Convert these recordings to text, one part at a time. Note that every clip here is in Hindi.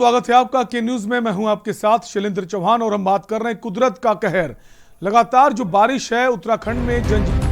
स्वागत है आपका के न्यूज में। मैं हूं आपके साथ शैलेंद्र चौहान और हम बात कर रहे हैं कुदरत का कहर। लगातार जो बारिश है उत्तराखंड में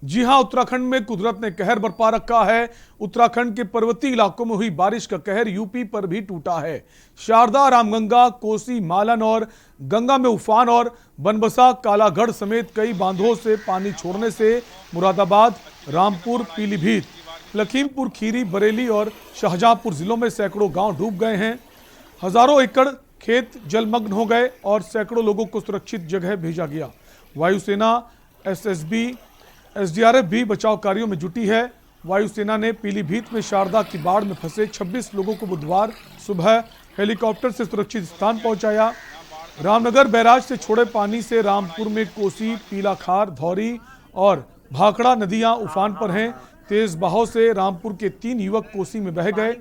जी हां, उत्तराखंड में कुदरत ने कहर बरपा रखा है। उत्तराखंड के पर्वतीय इलाकों में हुई बारिश का कहर यूपी पर भी टूटा है। शारदा, रामगंगा, कोसी, मालन और गंगा में उफान और बनबसा, कालागढ़ समेत कई बांधों से पानी छोड़ने से मुरादाबाद, रामपुर, पीलीभीत, लखीमपुर खीरी, बरेली और शाहजहांपुर जिलों में सैकड़ों गांव डूब गए हैं। हजारों एकड़ खेत जलमग्न हो गए और सैकड़ों लोगों को सुरक्षित जगह भेजा गया। वायुसेना, एसएसबी, एसडीआरएफ भी बचाव कार्यों में जुटी है। वायुसेना ने पीलीभीत में शारदा की बाढ़ में फंसे 26 लोगों को बुधवार सुबह हेलीकॉप्टर से सुरक्षित स्थान पहुंचाया। रामनगर बैराज से छोड़े पानी से रामपुर में कोसी, पीलाखार, धौरी और भाखड़ा नदियां उफान पर हैं। तेज बहाव से रामपुर के 3 युवक कोसी में बह गए,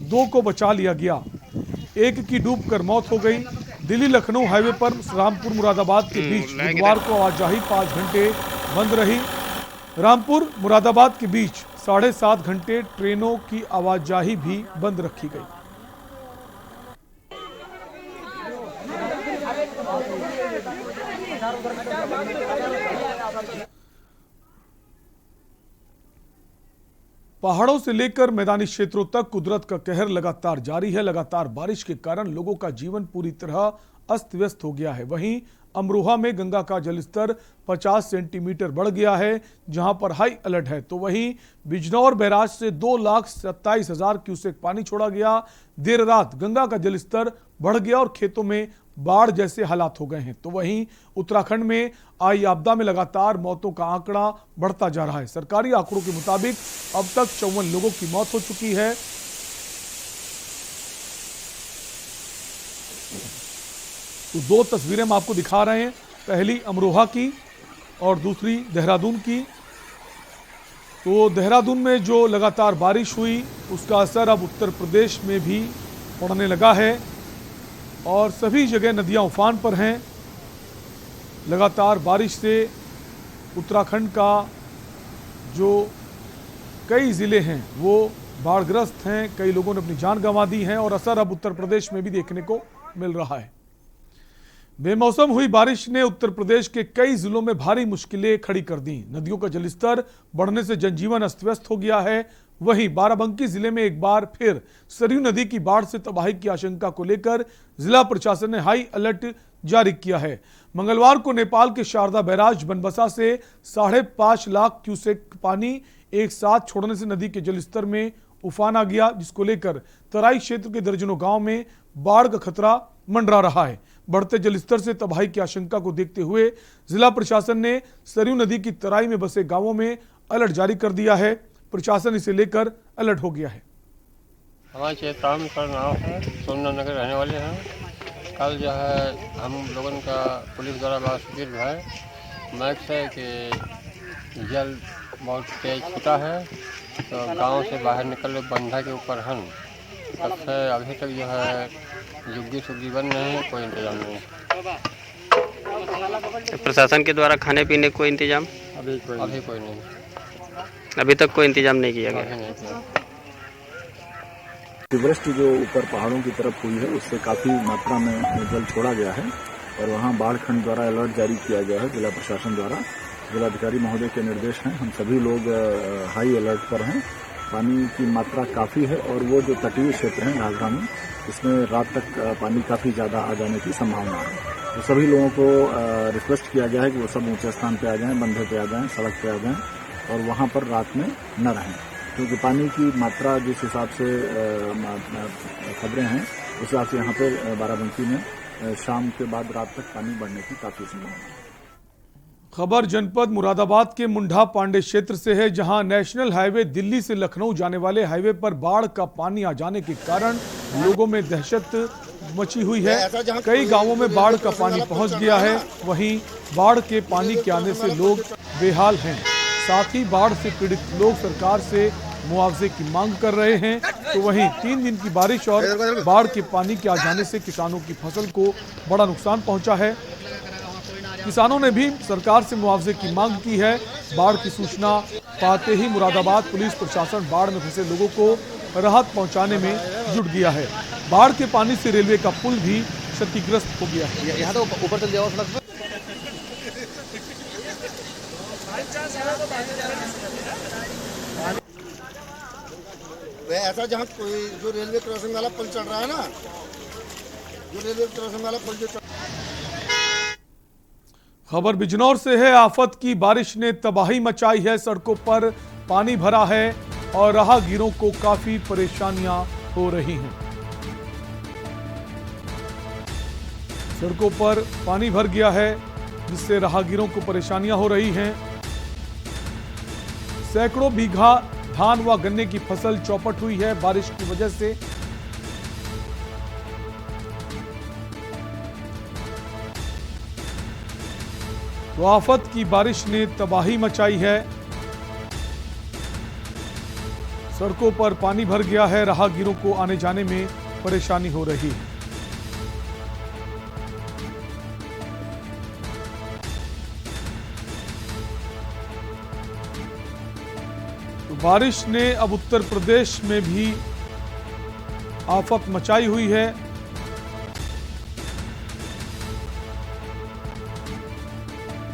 2 को बचा लिया गया, 1 की डूबकर मौत हो गई। दिल्ली लखनऊ हाईवे पर रामपुर मुरादाबाद के बीच बुधवार को आवाजाही 5 घंटे बंद रही। रामपुर मुरादाबाद के बीच 7.5 घंटे ट्रेनों की आवाजाही भी बंद रखी गई। पहाड़ों से लेकर मैदानी क्षेत्रों तक कुदरत का कहर लगातार जारी है। लगातार बारिश के कारण लोगों का जीवन पूरी तरह अस्त व्यस्त हो गया है। वहीं अमरोहा में गंगा का जलस्तर 50 सेंटीमीटर बढ़ गया है, जहां पर हाई अलर्ट है। तो वहीं बिजनौर बैराज से 2,27,000 क्यूसेक पानी छोड़ा गया। देर रात गंगा का जलस्तर बढ़ गया और खेतों में बाढ़ जैसे हालात हो गए हैं। तो वहीं उत्तराखंड में आई आपदा में लगातार मौतों का आंकड़ा बढ़ता जा रहा है। सरकारी आंकड़ों के मुताबिक अब तक 54 लोगों की मौत हो चुकी है। तो 2 तस्वीरें हम आपको दिखा रहे हैं, पहली अमरोहा की और दूसरी देहरादून की। तो देहरादून में जो लगातार बारिश हुई उसका असर अब उत्तर प्रदेश में भी पड़ने लगा है और सभी जगह नदियां उफान पर हैं। लगातार बारिश से उत्तराखंड का जो कई ज़िले हैं वो बाढ़ग्रस्त हैं, कई लोगों ने अपनी जान गंवा दी है और असर अब उत्तर प्रदेश में भी देखने को मिल रहा है। बेमौसम हुई बारिश ने उत्तर प्रदेश के कई जिलों में भारी मुश्किलें खड़ी कर दी। नदियों का जलस्तर बढ़ने से जनजीवन अस्त व्यस्त हो गया है। वहीं बाराबंकी जिले में एक बार फिर सरयू नदी की बाढ़ से तबाही की आशंका को लेकर जिला प्रशासन ने हाई अलर्ट जारी किया है। मंगलवार को नेपाल के शारदा बैराज बनबसा से 5.5 लाख क्यूसेक पानी एक साथ छोड़ने से नदी के जलस्तर में उफान आ गया, जिसको लेकर तराई क्षेत्र के दर्जनों गांव में बाढ़ का खतरा मंडरा रहा है। बढ़ते जलस्तर से तबाही की आशंका को देखते हुए जिला प्रशासन ने सरयू नदी की तराई में बसे गांवों में अलर्ट जारी कर दिया है। प्रशासन इसे लेकर अलर्ट हो गया है। हमारे क्षेत्र का नाम है सोमनाथ नगर रहने वाले हैं। कल जो है हम लोगों का पुलिस द्वारा बड़ा शिविर है, मैक्स है कि जल बहुत तेज छूटा है तो गांव से बाहर निकल बंधा के ऊपर हन तब से अभी तक जो है जुग्गी सुग्गी बन रहे हैं, कोई इंतजाम नहीं। प्रशासन के द्वारा खाने पीने कोई इंतजाम अभी कोई नहीं, अभी तक कोई इंतजाम नहीं किया गया। अतिवृष्टि जो ऊपर पहाड़ों की तरफ हुई है उससे काफी मात्रा में जल छोड़ा गया है और वहां बाढ़ खंड द्वारा अलर्ट जारी किया गया है। जिला प्रशासन द्वारा जिलाधिकारी महोदय के निर्देश हैं, हम सभी लोग हाई अलर्ट पर हैं। पानी की मात्रा काफी है और वो जो तटीय क्षेत्र है घाघरा में, इसमें रात तक पानी काफी ज्यादा आ जाने की संभावना है। तो सभी लोगों को रिक्वेस्ट किया गया है कि वो सब ऊंचे स्थान पे आ जाएं, बंधे पे आ जाएं, सड़क पे आ जाएं और वहां पर रात में न रहें, क्योंकि पानी की मात्रा जिस हिसाब से खबरें हैं उस हिसाब से यहाँ पे बाराबंकी में शाम के बाद रात तक पानी बढ़ने की काफी संभावना है। खबर जनपद मुरादाबाद के मुंडा पांडे क्षेत्र से है, जहां नेशनल हाईवे दिल्ली से लखनऊ जाने वाले हाईवे पर बाढ़ का पानी आ जाने के कारण लोगों में दहशत मची हुई है। कई गांवों में बाढ़ का पानी पहुंच गया है। वहीं बाढ़ के पानी के आने से लोग बेहाल हैं। साथ ही बाढ़ से पीड़ित लोग सरकार से मुआवजे की मांग कर रहे हैं। तो वहीं 3 दिन की बारिश और बाढ़ के पानी के आ जाने से किसानों की फसल को बड़ा नुकसान पहुंचा है। किसानों ने भी सरकार से मुआवजे की मांग की है। बाढ़ की सूचना पाते ही मुरादाबाद पुलिस प्रशासन बाढ़ में फंसे लोगों को राहत पहुंचाने में जुट गया है। बाढ़ के पानी से रेलवे का पुल भी क्षतिग्रस्त हो गया है। यहाँ तो ऊपर चल जाओ सड़क पे। ऐसा जहाँ कोई जो रेलवे क्रॉसिंग वाला पुल चल रहा है ना, जो रेलवे क्रॉसिंग वाला पुल जो खबर बिजनौर से है। आफत की बारिश ने तबाही मचाई है। सड़कों पर पानी भरा है और राहगीरों को काफी परेशानियां हो रही हैं। सड़कों पर पानी भर गया है जिससे राहगीरों को परेशानियां हो रही हैं। सैकड़ों बीघा धान व गन्ने की फसल चौपट हुई है बारिश की वजह से। तो आफत की बारिश ने तबाही मचाई है। सड़कों पर पानी भर गया है। राहगीरों को आने जाने में परेशानी हो रही है। तो बारिश ने अब उत्तर प्रदेश में भी आफत मचाई हुई है।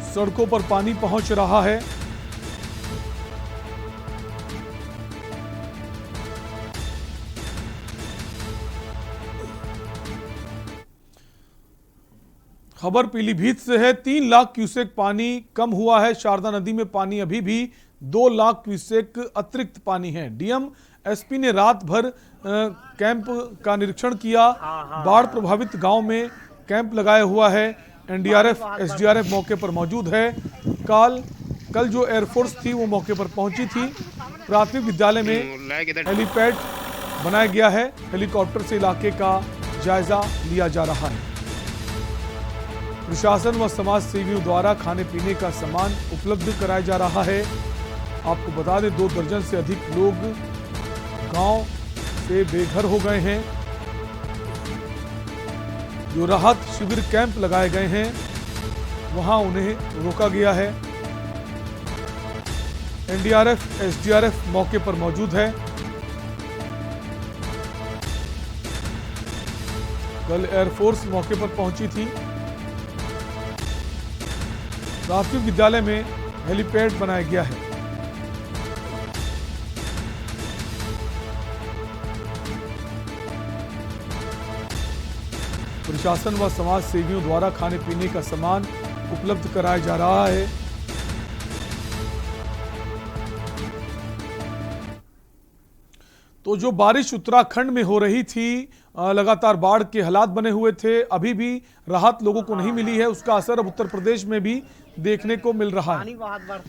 सड़कों पर पानी पहुंच रहा है। खबर पीलीभीत से है। 3 लाख क्यूसेक पानी कम हुआ है। शारदा नदी में पानी अभी भी 2 लाख क्यूसेक अतिरिक्त पानी है। डीएम एसपी ने रात भर कैंप का निरीक्षण किया। बाढ़ प्रभावित गांव में कैंप लगाया हुआ है। एनडीआरएफ एसडीआरएफ मौके पर मौजूद है। कल जो एयरफोर्स थी वो मौके पर पहुंची थी। प्राथमिक विद्यालय में हेलीपैड बनाया गया है। हेलीकॉप्टर से इलाके का जायजा लिया जा रहा है। प्रशासन व समाज सेवियों द्वारा खाने पीने का सामान उपलब्ध कराया जा रहा है। आपको बता दें 2 दर्जन से अधिक लोग गांव से बेघर हो गए हैं। जो राहत शिविर कैंप लगाए गए हैं वहां उन्हें रोका गया है। एनडीआरएफ एसडीआरएफ मौके पर मौजूद है। कल एयरफोर्स मौके पर पहुंची थी। प्राथमिक विद्यालय में हेलीपैड बनाया गया है। प्रशासन व समाज सेवियों द्वारा खाने पीने का सामान उपलब्ध कराया जा रहा है। तो जो बारिश उत्तराखंड में हो रही थी, लगातार बाढ़ के हालात बने हुए थे, अभी भी राहत लोगों को नहीं मिली है। उसका असर अब उत्तर प्रदेश में भी देखने को मिल रहा है।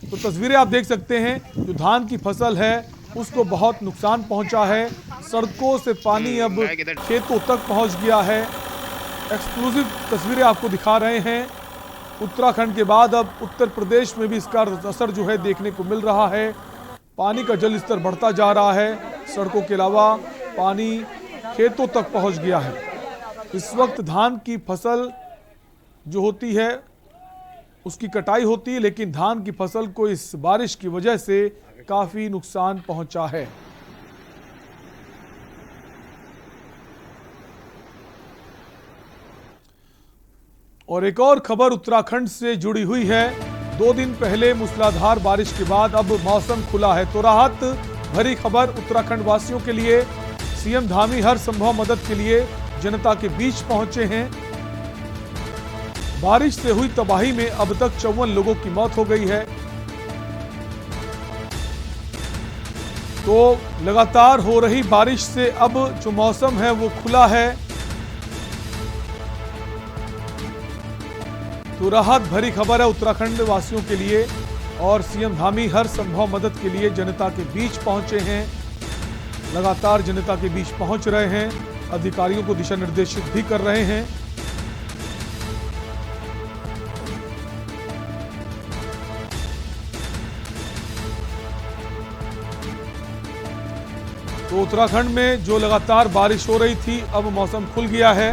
तो तस्वीरें आप देख सकते हैं। जो धान की फसल है उसको बहुत नुकसान पहुंचा है। सड़कों से पानी अब खेतों तक पहुंच गया है। एक्सक्लूसिव तस्वीरें आपको दिखा रहे हैं। उत्तराखंड के बाद अब उत्तर प्रदेश में भी इसका असर जो है देखने को मिल रहा है। पानी का जल स्तर बढ़ता जा रहा है। सड़कों के अलावा पानी खेतों तक पहुंच गया है। इस वक्त धान की फसल जो होती है उसकी कटाई होती है, लेकिन धान की फसल को इस बारिश की वजह से काफी नुकसान पहुंचा है। और एक और खबर उत्तराखंड से जुड़ी हुई है। 2 दिन पहले मूसलाधार बारिश के बाद अब मौसम खुला है। तो राहत भरी खबर उत्तराखंड वासियों के लिए। सीएम धामी हर संभव मदद के लिए जनता के बीच पहुंचे हैं। बारिश से हुई तबाही में अब तक 54 लोगों की मौत हो गई है। तो लगातार हो रही बारिश से अब जो मौसम है वो खुला है। तो राहत भरी खबर है उत्तराखंड वासियों के लिए। और सीएम धामी हर संभव मदद के लिए जनता के बीच पहुंचे हैं। लगातार जनता के बीच पहुंच रहे हैं। अधिकारियों को दिशा निर्देशित भी कर रहे हैं। तो उत्तराखंड में जो लगातार बारिश हो रही थी, अब मौसम खुल गया है।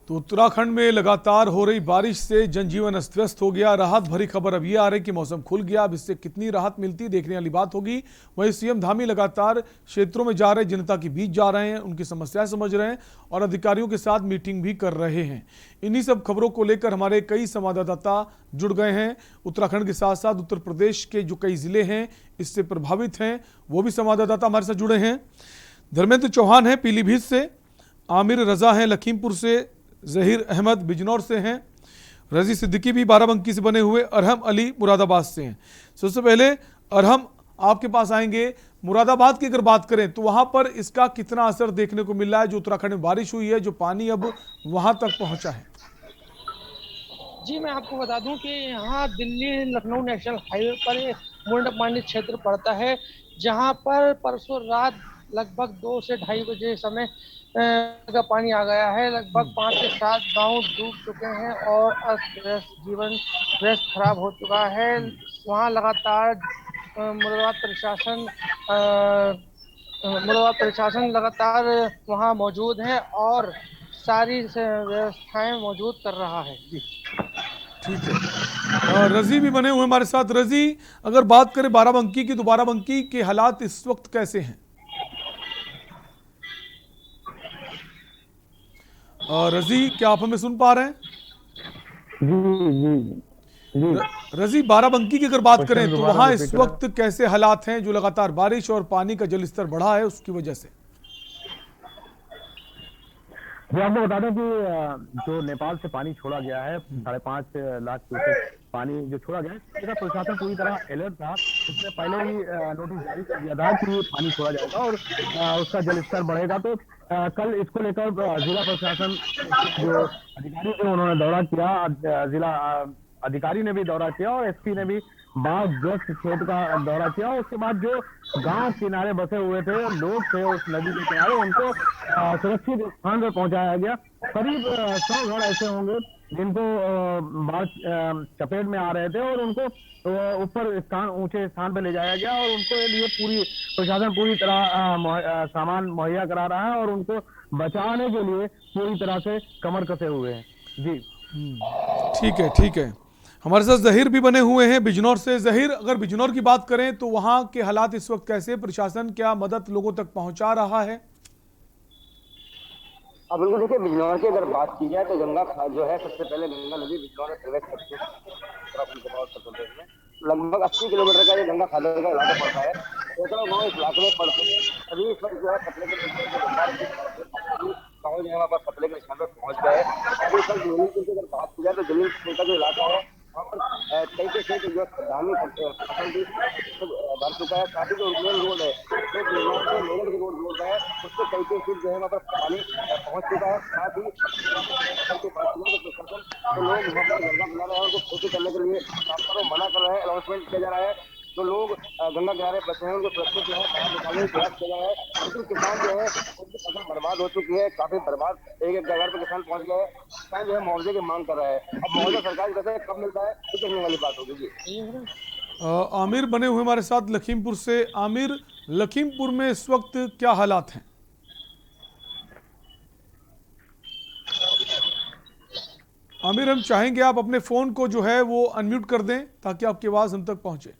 तो उत्तराखंड में लगातार हो रही बारिश से जनजीवन अस्त व्यस्त हो गया। राहत भरी खबर अब ये आ रही कि मौसम खुल गया। अब इससे कितनी राहत मिलती देखने वाली बात होगी। वहीं सीएम धामी लगातार क्षेत्रों में जा रहे, जनता के बीच जा रहे हैं, उनकी समस्याएं समझ रहे हैं और अधिकारियों के साथ मीटिंग भी कर रहे हैं। इन्हीं सब खबरों को लेकर हमारे कई संवाददाता जुड़ गए हैं। उत्तराखंड के साथ साथ उत्तर प्रदेश के जो कई जिले हैं इससे प्रभावित हैं, वो भी संवाददाता हमारे साथ जुड़े हैं। धर्मेंद्र चौहान है पीलीभीत से, आमिर रजा हैं लखीमपुर से, जहीर अहमद बिजनौर से हैं, रजी सिद्दीकी भी बाराबंकी से बने हुए, अरहम अली मुरादाबाद से हैं। सबसे पहले अरहम, आपके पास आएंगे। मुरादाबाद की अगर बात करें तो वहां पर इसका कितना असर देखने को मिल रहा है, जो उत्तराखंड में बारिश हुई है, जो पानी अब वहां तक पहुंचा है? जी, मैं आपको बता दूं कि यहाँ दिल्ली लखनऊ नेशनल हाईवे पर मुंडपानी क्षेत्र पड़ता है, जहां पर परसों रात लगभग 2 से 2:30 बजे समय का पानी आ गया है। लगभग 5 से 7 गांव डूब चुके हैं और अस्त व्यस्त जीवन व्यस्त खराब हो चुका है। वहाँ लगातार मुरादाबाद प्रशासन लगातार वहाँ मौजूद है और सारी व्यवस्थाएं मौजूद कर रहा है। जी ठीक है। रजी भी बने हुए हमारे साथ। रजी, अगर बात करें बाराबंकी की तो बाराबंकी के हालात इस वक्त कैसे हैं? रजी, क्या आप हमें सुन पा रहे हैं? जी। रजी, बाराबंकी की अगर बात करें तो वहां इस वक्त कैसे हालात हैं, जो लगातार बारिश और पानी का जलस्तर बढ़ा है उसकी वजह से? जी, आपको बता दें कि जो नेपाल से पानी छोड़ा गया है, 5.5 लाख क्यूसेक पानी जो छोड़ा गया है, इसका प्रशासन पूरी तरह अलर्ट था। उसने पहले ही नोटिस जारी कर दिया था कि पानी छोड़ा जाएगा और उसका जलस्तर बढ़ेगा। तो कल इसको लेकर जिला प्रशासन जो अधिकारी थे उन्होंने दौरा किया, जिला अधिकारी ने भी दौरा किया और एसपी ने भी बाढ़ ग्रस्त क्षेत्र का दौरा किया। उसके बाद जो गांव किनारे बसे हुए थे लोग थे उस नदी के किनारे, उनको सुरक्षित स्थान पर पहुंचाया गया। करीब 100 घर ऐसे होंगे जिनको बाढ़ चपेट में आ रहे थे और उनको ऊपर ऊंचे स्थान पर ले जाया गया और उनको लिए प्रशासन पूरी तरह सामान मुहैया करा रहा है और उनको बचाने के लिए पूरी तरह से कमर कसे हुए हैं। जी ठीक है। हमारे साथ जहीर भी बने हुए हैं बिजनौर से। जहीर, अगर बिजनौर की बात करें तो वहां के हालात इस वक्त कैसे, प्रशासन क्या मदद लोगों तक पहुंचा रहा है? अब बिल्कुल देखिए, बिजनौर की अगर बात की जाए तो गंगा जो है सबसे पहले गंगा नदी बिजनौर में प्रवेश करती है। लगभग 80 किलोमीटर का ये गंगा खादर का इलाका पड़ता है। 17 गाँव इस इलाके में पड़ते हैं। अभी इस वक्त जो है खतरे के गाँव जो है वहाँ पर खतरे के निशान पर पहुँच गए हैं। अभी तक जलीलपुर की अगर बात की जाए तो जलीलपुर का जो इलाका है वहाँ पर कई से जो धामी फसल भी भर चुका है। काफी जो मेन रोड है जो बिजनौर से मेरठ के रोड है उससे कई फीट जो है वहाँ पर पानी पहुँच चुका है। साथ ही प्रशासन तो लोग वहाँ पर गंगा बना रहे हैं, उनको खेती करने के लिए मना कर रहे हैं, अनाउंसमेंट किया जा रहा है। जो लोग गंगा किनारे बचे हैं उनको सुरक्षित जो है निकालने का प्रयास किया जा रहा है। लेकिन किसान जो है उनकी फसल बर्बाद हो चुकी है, काफी बर्बाद। एक जगह पर किसान पहुंच गए, किसान जो है मुआवजे की मांग कर रहा है। अब मुआवजा सरकार की तरफ से कब मिलता है ये देखने वाली बात होगी। जी, आमिर बने हुए हमारे साथ लखीमपुर से। आमिर, लखीमपुर में इस वक्त क्या हालात हैं? आमिर, हम चाहेंगे आप अपने फोन को जो है वो अनम्यूट कर दें ताकि आपकी आवाज हम तक पहुंचे।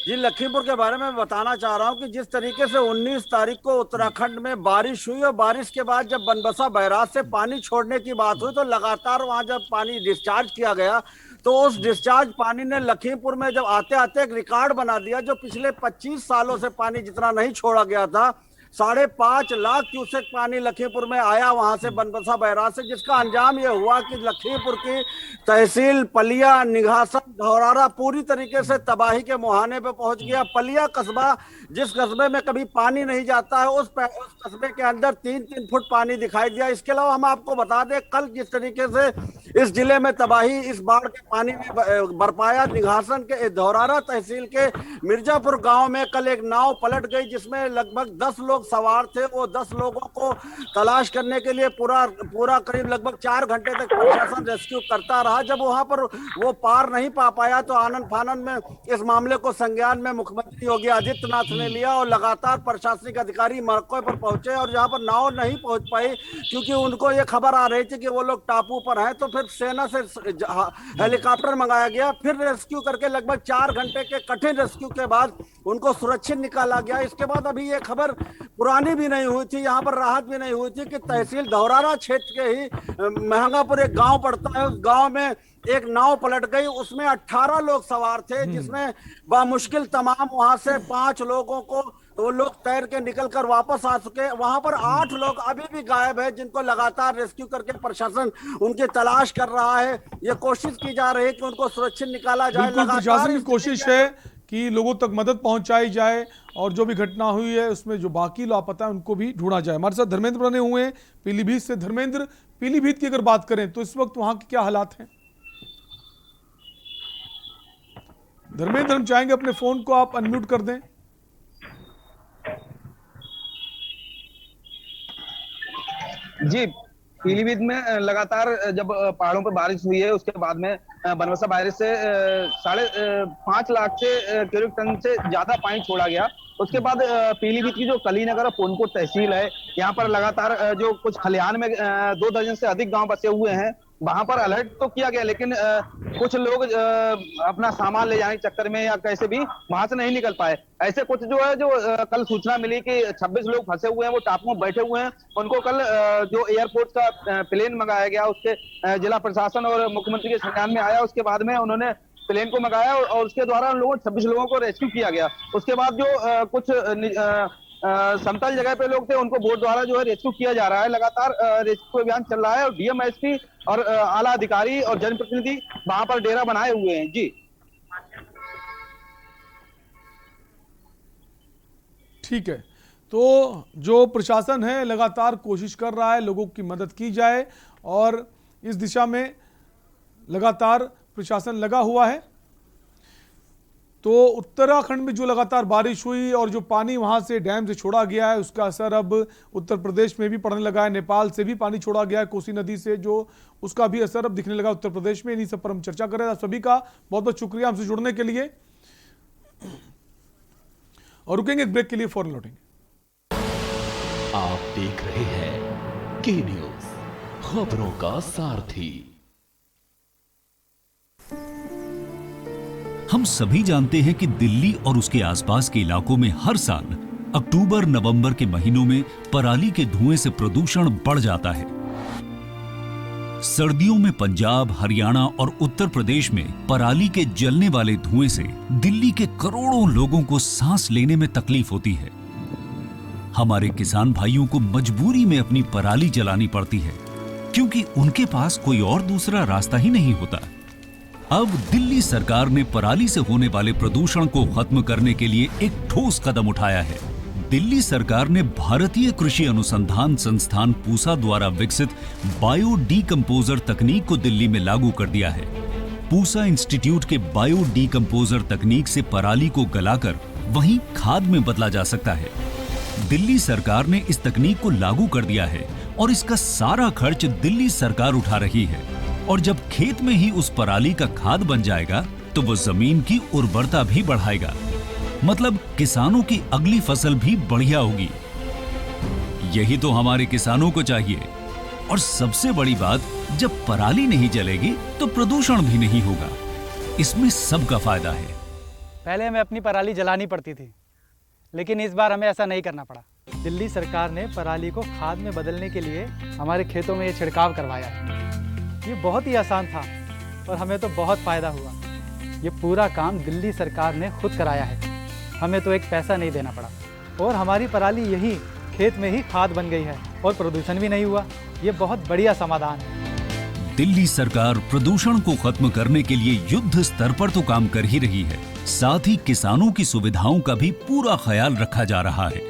जी, लखीमपुर के बारे में बताना चाह रहा हूं कि जिस तरीके से 19 तारीख को उत्तराखंड में बारिश हुई और बारिश के बाद जब बनबसा बैराज से पानी छोड़ने की बात हुई तो लगातार वहां जब पानी डिस्चार्ज किया गया तो उस डिस्चार्ज पानी ने लखीमपुर में जब आते आते एक रिकॉर्ड बना दिया, जो पिछले 25 सालों से पानी जितना नहीं छोड़ा गया था। 5.5 लाख क्यूसेक पानी लखीमपुर में आया वहां से बनबसा बैराज से, जिसका अंजाम यह हुआ कि लखीमपुर की तहसील पलिया, निघासन, धौरारा पूरी तरीके से तबाही के मुहाने पे पहुंच गया। पलिया कस्बा, जिस कस्बे में कभी पानी नहीं जाता है, उस कस्बे के अंदर 3-3 फुट पानी दिखाई दिया। इसके अलावा हम आपको बता दें, कल जिस तरीके से इस जिले में तबाही इस बाढ़ के पानी में बरपाया, निघासन के धौरारा तहसील के मिर्जापुर गांव में कल एक नाव पलट गई जिसमें लगभग 10 लोग सवार थे। वो 10 लोगों को तलाश करने के लिए पूरा करीब लगभग 4 घंटे तक प्रशासन रेस्क्यू करता रहा। जब वहां पर वो पार नहीं पा पाया तो आनन फानन में इस मामले को संज्ञान में मुख्यमंत्री योगी आदित्यनाथ ने लिया और लगातार प्रशासनिक अधिकारी मौके पर पहुंचे, और जहां पर नाव नहीं पहुंच पाई क्योंकि उनको ये खबर आ रही थी कि वो लोग टापू पर हैं, तो फिर सेना से हेलीकॉप्टर मंगाया गया। फिर रेस्क्यू करके लगभग 4 घंटे के कठिन रेस्क्यू के बाद उनको सुरक्षित निकाला गया। इसके बाद अभी ये खबर पुरानी भी नहीं हुई थी, यहाँ पर राहत भी नहीं हुई थी कि तहसील धौरारा क्षेत्र के ही महंगापुर एक गांव पड़ता है, उस गांव में एक नाव पलट गई। उसमें 18 लोग सवार थे, जिसमें बामुश्किल तमाम वहां से 5 लोगों को वो लोग तैर के निकल कर वापस आ चुके। वहां पर 8 लोग अभी भी गायब है, जिनको लगातार रेस्क्यू करके प्रशासन उनकी तलाश कर रहा है। ये कोशिश की जा रही है कि उनको सुरक्षित निकाला जाए। प्रशासन की कोशिश है कि लोगों तक मदद पहुंचाई जाए और जो भी घटना हुई है उसमें जो बाकी लापता है उनको भी ढूंढा जाए। हमारे साथ धर्मेंद्र बने हुए हैं पीलीभीत से। धर्मेंद्र, पीलीभीत की अगर बात करें तो इस वक्त वहां के क्या हालात हैं? धर्मेंद्र, हम चाहेंगे अपने फोन को आप अनम्यूट कर दें। जी, पीलीभीत में लगातार जब पहाड़ों पर बारिश हुई है उसके बाद में बनबसा बैराज से 5.5 लाख से क्यूबिक टन से ज्यादा पानी छोड़ा गया। उसके बाद पीलीभीत की जो कलीनगर और पोनकोट तहसील है, यहाँ पर लगातार जो कुछ खलिहान में 2 दर्जन से अधिक गांव बसे हुए हैं, वहां पर अलर्ट तो किया गया, लेकिन कुछ लोग अपना सामान ले जाने के चक्कर में या कैसे भी वहां से नहीं निकल पाए। ऐसे कुछ जो है जो कल सूचना मिली कि 26 लोग फंसे हुए हैं, वो टापू में बैठे हुए हैं। उनको कल जो एयरपोर्ट का प्लेन मंगाया गया, उसके जिला प्रशासन और मुख्यमंत्री के संज्ञान में आया। उसके बाद में उन्होंने प्लेन को मंगाया और उसके द्वारा उन लोगों 26 लोगों को रेस्क्यू किया गया। उसके बाद जो कुछ समतल जगह पे लोग थे उनको बोट द्वारा जो है रेस्क्यू किया जा रहा है। लगातार रेस्क्यू अभियान चल रहा है और डीएम, एसपी और आला अधिकारी और जनप्रतिनिधि वहां पर डेरा बनाए हुए हैं। जी ठीक है, तो जो प्रशासन है लगातार कोशिश कर रहा है लोगों की मदद की जाए और इस दिशा में लगातार प्रशासन लगा हुआ है। तो उत्तराखंड में जो लगातार बारिश हुई और जो पानी वहां से डैम से छोड़ा गया है उसका असर अब उत्तर प्रदेश में भी पड़ने लगा है। नेपाल से भी पानी छोड़ा गया है कोसी नदी से, जो उसका भी असर अब दिखने लगा उत्तर प्रदेश में। इन्हीं सब पर हम चर्चा कर रहे हैं। सभी का बहुत बहुत शुक्रिया हमसे जुड़ने के लिए, और रुकेंगे एक ब्रेक के लिए, फौरन लौटेंगे। आप देख रहे हैं के न्यूज, खबरों का सारथी। हम सभी जानते हैं कि दिल्ली और उसके आसपास के इलाकों में हर साल अक्टूबर-नवंबर के महीनों में पराली के धुएं से प्रदूषण बढ़ जाता है। सर्दियों में पंजाब, हरियाणा और उत्तर प्रदेश में पराली के जलने वाले धुएं से दिल्ली के करोड़ों लोगों को सांस लेने में तकलीफ होती है। हमारे किसान भाइयों को मजबूरी में अपनी पराली जलानी पड़ती है क्योंकि उनके पास कोई और दूसरा रास्ता ही नहीं होता। अब दिल्ली सरकार ने पराली से होने वाले प्रदूषण को खत्म करने के लिए एक ठोस कदम उठाया है। दिल्ली सरकार ने भारतीय कृषि अनुसंधान संस्थान पूसा द्वारा विकसित बायो डीकंपोजर तकनीक को दिल्ली में लागू कर दिया है। पूसा इंस्टीट्यूट के बायो डीकंपोजर तकनीक से पराली को गलाकर वहीं खाद में बदला जा सकता है। दिल्ली सरकार ने इस तकनीक को लागू कर दिया है और इसका सारा खर्च दिल्ली सरकार उठा रही है। और जब खेत में ही उस पराली का खाद बन जाएगा तो वो जमीन की उर्वरता भी बढ़ाएगा, मतलब किसानों की अगली फसल भी बढ़िया होगी। यही तो हमारे किसानों को चाहिए। और सबसे बड़ी बात, जब पराली नहीं जलेगी तो प्रदूषण भी नहीं होगा। इसमें सबका फायदा है। पहले हमें अपनी पराली जलानी पड़ती थी, लेकिन इस बार हमें ऐसा नहीं करना पड़ा। दिल्ली सरकार ने पराली को खाद में बदलने के लिए हमारे खेतों में ये छिड़काव करवाया है। ये बहुत ही आसान था और हमें तो बहुत फ़ायदा हुआ। ये पूरा काम दिल्ली सरकार ने खुद कराया है, हमें तो एक पैसा नहीं देना पड़ा। और हमारी पराली यही खेत में ही खाद बन गई है और प्रदूषण भी नहीं हुआ। ये बहुत बढ़िया समाधान है। दिल्ली सरकार प्रदूषण को खत्म करने के लिए युद्ध स्तर पर तो काम कर ही रही है, साथ ही किसानों की सुविधाओं का भी पूरा ख्याल रखा जा रहा है।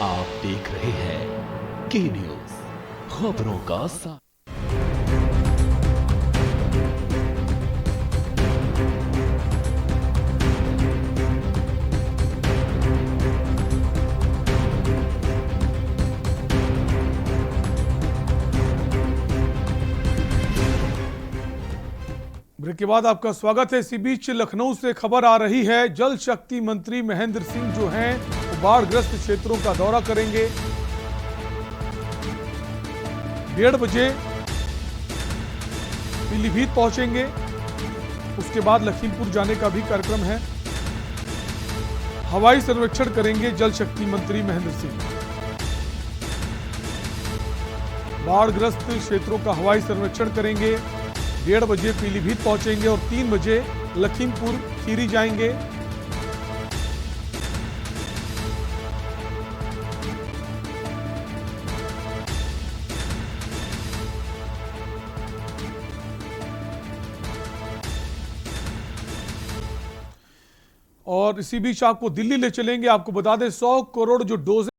आप देख रहे हैं के न्यूज, खबरों का साथ। ब्रेक के बाद आपका स्वागत है। इसी बीच लखनऊ से खबर आ रही है, जल शक्ति मंत्री महेंद्र सिंह जो हैं वो बाढ़ग्रस्त क्षेत्रों का दौरा करेंगे। 1:30 बजे पीलीभीत पहुंचेंगे, उसके बाद लखीमपुर जाने का भी कार्यक्रम है। हवाई सर्वेक्षण करेंगे जल शक्ति मंत्री महेंद्र सिंह। बाढ़ग्रस्त क्षेत्रों का हवाई सर्वेक्षण करेंगे। 1:30 बजे पीलीभीत पहुंचेंगे और 3 बजे लखीमपुर खीरी जाएंगे। और इसी बीच आपको दिल्ली ले चलेंगे। आपको बता दें 100 करोड़ जो डोज